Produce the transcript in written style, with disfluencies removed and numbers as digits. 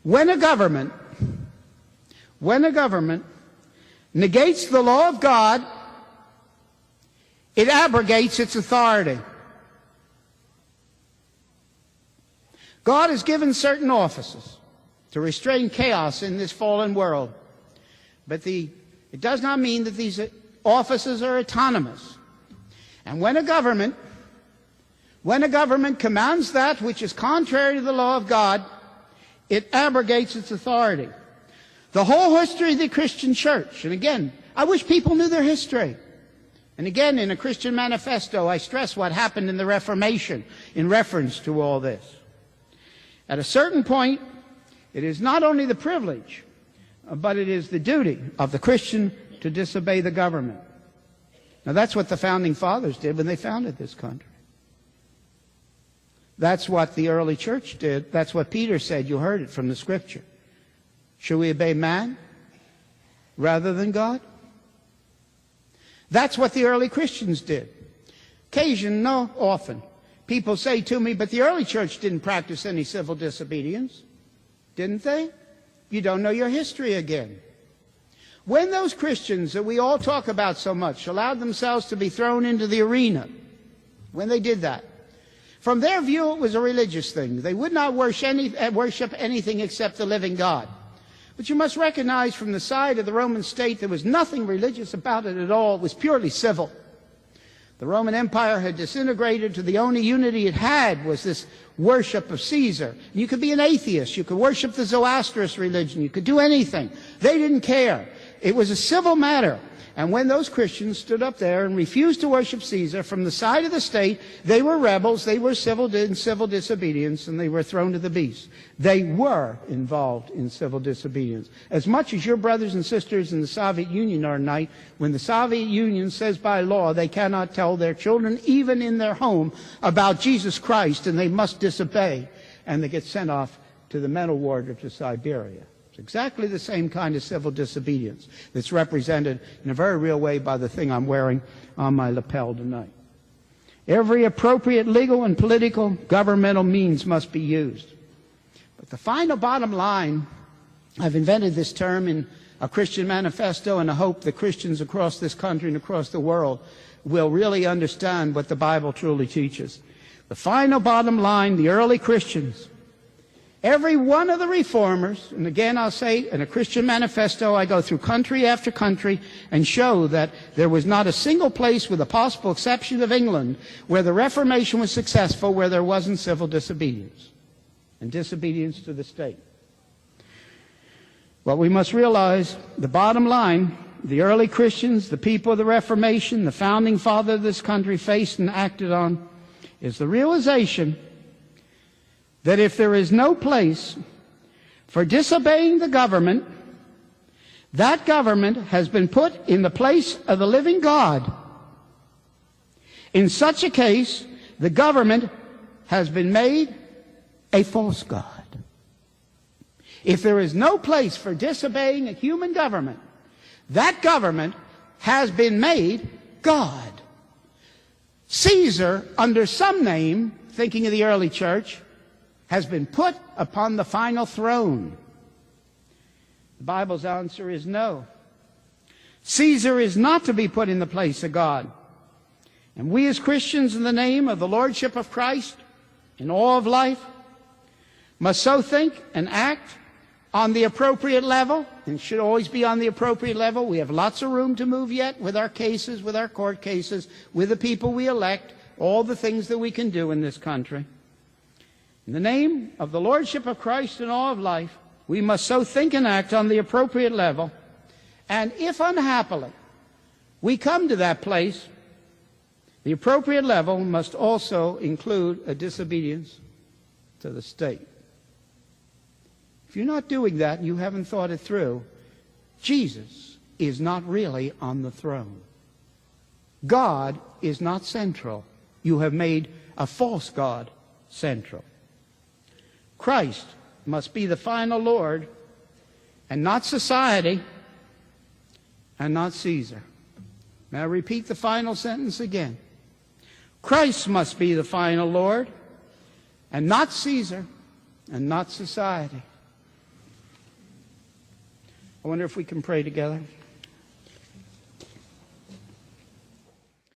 When a government negates the law of God, it abrogates its authority. God has given certain offices to restrain chaos in this fallen world. But it does not mean that these offices are autonomous. And when a government commands that which is contrary to the law of God, it abrogates its authority. The whole history of the Christian church, and again, I wish people knew their history. And again, in a Christian manifesto, I stress what happened in the Reformation in reference to all this. At a certain point, it is not only the privilege, but it is the duty of the Christian to disobey the government. Now, that's what the founding fathers did when they founded this country. That's what the early church did. That's what Peter said. You heard it from the Scripture. Should we obey man rather than God? That's what the early Christians did. Often, people say to me, but the early church didn't practice any civil disobedience. Didn't they? You don't know your history again. When those Christians that we all talk about so much allowed themselves to be thrown into the arena, when they did that, from their view it was a religious thing. They would not worship anything except the living God. But you must recognize from the side of the Roman state there was nothing religious about it at all. It was purely civil. The Roman Empire had disintegrated to the only unity it had was this worship of Caesar. You could be an atheist. You could worship the Zoroastrian religion. You could do anything. They didn't care. It was a civil matter. And when those Christians stood up there and refused to worship Caesar from the side of the state, they were rebels, they were in civil disobedience, and they were thrown to the beast. They were involved in civil disobedience. As much as your brothers and sisters in the Soviet Union are tonight, when the Soviet Union says by law they cannot tell their children, even in their home, about Jesus Christ, and they must disobey, and they get sent off to the mental ward or to Siberia. It's exactly the same kind of civil disobedience that's represented in a very real way by the thing I'm wearing on my lapel tonight. Every appropriate legal and political governmental means must be used. But the final bottom line, I've invented this term in a Christian manifesto, and I hope that Christians across this country and across the world will really understand what the Bible truly teaches. The final bottom line, the early Christians, every one of the reformers, and again I'll say in a Christian manifesto I go through country after country and show that there was not a single place, with the possible exception of England, where the Reformation was successful where there wasn't civil disobedience and disobedience to the state. What we must realize, the bottom line, the early Christians, the people of the Reformation, the founding father of this country faced and acted on, is the realization that if there is no place for disobeying the government, that government has been put in the place of the living God. In such a case, the government has been made a false god. If there is no place for disobeying a human government, that government has been made God. Caesar, under some name, thinking of the early church, has been put upon the final throne. The Bible's answer is no. Caesar is not to be put in the place of God. And we as Christians, in the name of the Lordship of Christ in all of life, must so think and act on the appropriate level, and should always be on the appropriate level. We have lots of room to move yet with our cases, with our court cases, with the people we elect, all the things that we can do in this country. In the name of the Lordship of Christ in all of life, we must so think and act on the appropriate level. And if unhappily we come to that place, the appropriate level must also include a disobedience to the state. If you're not doing that and you haven't thought it through, Jesus is not really on the throne. God is not central. You have made a false God central. Christ must be the final Lord, and not society, and not Caesar. May I repeat the final sentence again? Christ must be the final Lord, and not Caesar, and not society. I wonder if we can pray together.